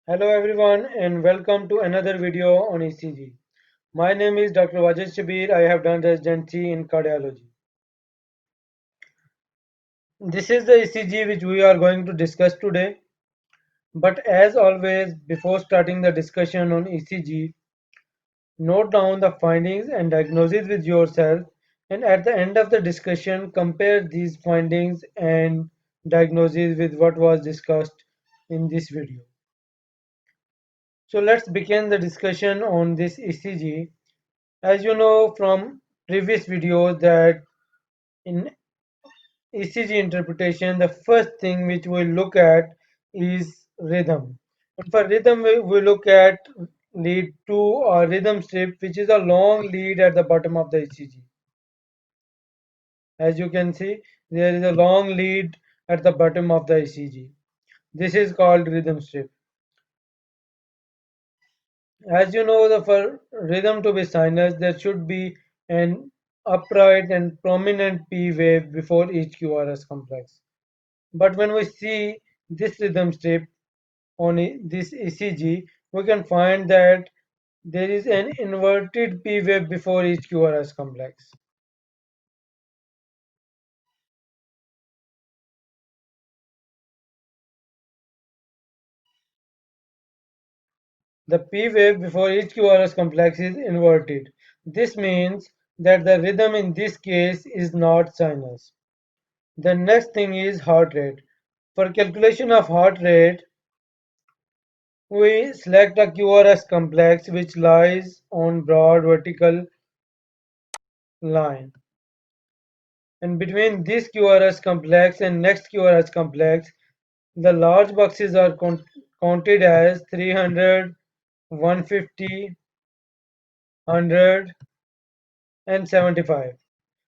Hello everyone and welcome to another video on ECG. My name is Dr. Wajid Shabir. I have done residency in cardiology. This is the ECG which we are going to discuss today. But as always, before starting the discussion on ECG, note down the findings and diagnosis with yourself, and at the end of the discussion, compare these findings and diagnosis with what was discussed in this video. So let's begin the discussion on this ECG. As you know from previous videos that in ECG interpretation, the first thing which we look at is rhythm. And for rhythm, we look at lead 2 or rhythm strip, which is a long lead at the bottom of the ECG. As you can see, there is a long lead at the bottom of the ECG. This is called rhythm strip. As you know, for rhythm to be sinus, there should be an upright and prominent P wave before each QRS complex. But when we see this rhythm strip on this ECG, we can find that there is an inverted P wave before each QRS complex. The P wave before each QRS complex is inverted. This means that the rhythm in this case is not sinus. The next thing is heart rate. For calculation of heart rate, we select a QRS complex which lies on broad vertical line. And between this QRS complex and next QRS complex, the large boxes are counted as 300, 150, 100, and 75.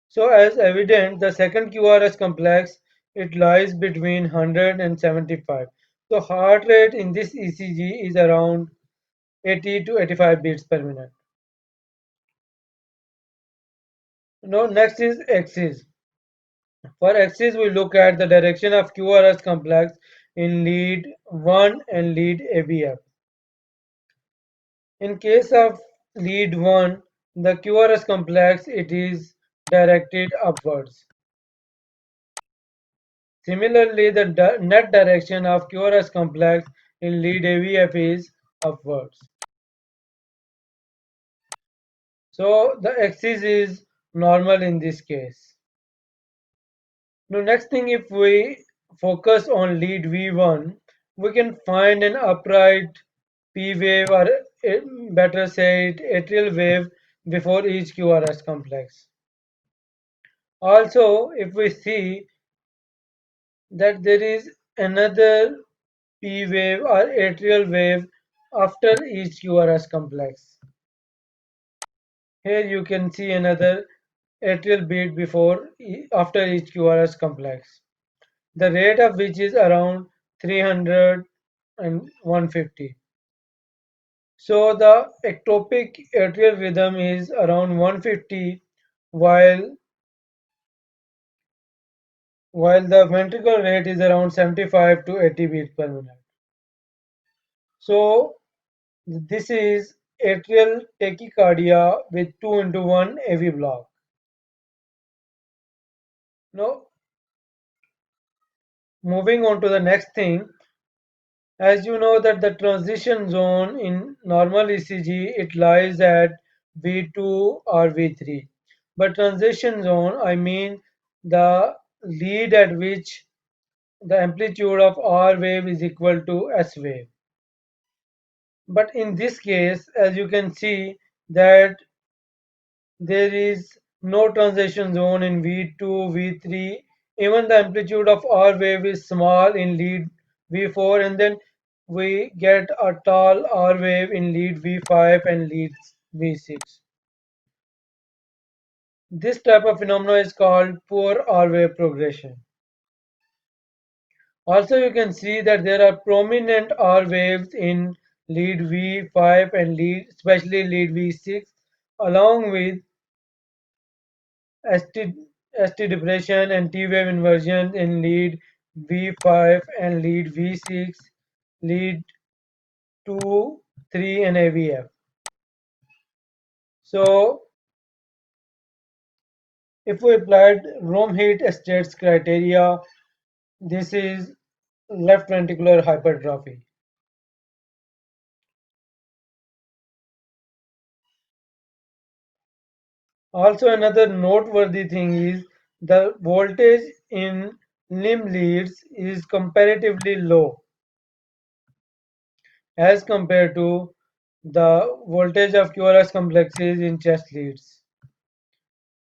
So as evident, the second QRS complex, it lies between 100 and 75. So heart rate in this ECG is around 80 to 85 beats per minute. Now next is axis. For axis we look at the direction of QRS complex in lead 1 and lead ABF. In case of lead 1, the QRS complex it is directed upwards. Similarly, the net direction of QRS complex in lead AVF is upwards. So the axis is normal in this case. Now next thing, if we focus on lead V1, we can find an upright P wave, or better say it atrial wave before each QRS complex. Also, if we see that there is another P wave or atrial wave after each QRS complex. Here you can see another atrial beat after each QRS complex. The rate of which is around 300 and 150. So the ectopic atrial rhythm is around 150 while the ventricular rate is around 75 to 80 beats per minute. So this is atrial tachycardia with 2 into 1 AV block. Now moving on to the next thing, as you know that the transition zone in normal ECG it lies at V2 or V3. But transition zone I mean the lead at which the amplitude of R wave is equal to S wave. But in this case, as you can see that there is no transition zone in V2, V3. Even the amplitude of R wave is small in lead V4, and then we get a tall R wave in lead V5 and lead V6. This type of phenomena is called poor R wave progression. Also, you can see that there are prominent R waves in lead V5 and especially lead V6, along with ST, ST depression and T wave inversion in lead V5 and lead V6, lead 2, 3 and AVF. So if we applied room heat estates criteria, this is left ventricular hypertrophy. Also another noteworthy thing is the voltage in limb leads is comparatively low as compared to the voltage of QRS complexes in chest leads.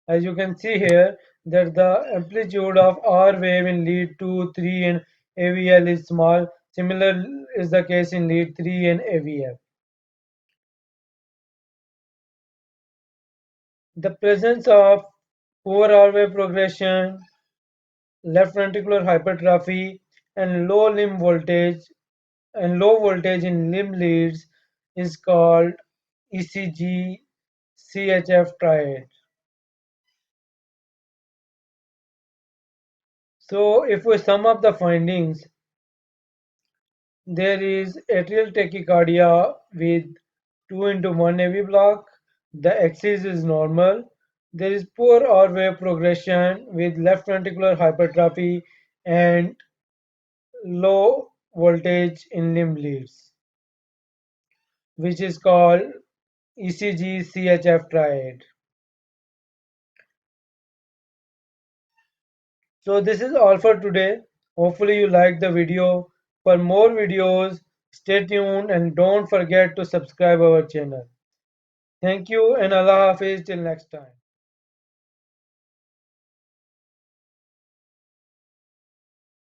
As you can see here that the amplitude of R wave in lead 2, 3 and AVL is small. Similar is the case in lead 3 and AVF. The presence of poor R wave progression, left ventricular hypertrophy and low voltage in limb leads is called ECG CHF triad. So if we sum up the findings, there is atrial tachycardia with 2 into 1 AV block. The axis is normal. There is poor R wave progression with left ventricular hypertrophy and low voltage in limb leads, which is called ECG CHF triad. So this is all for today. Hopefully you liked the video. For more videos, stay tuned and don't forget to subscribe our channel. Thank you and Allah Hafiz till next time.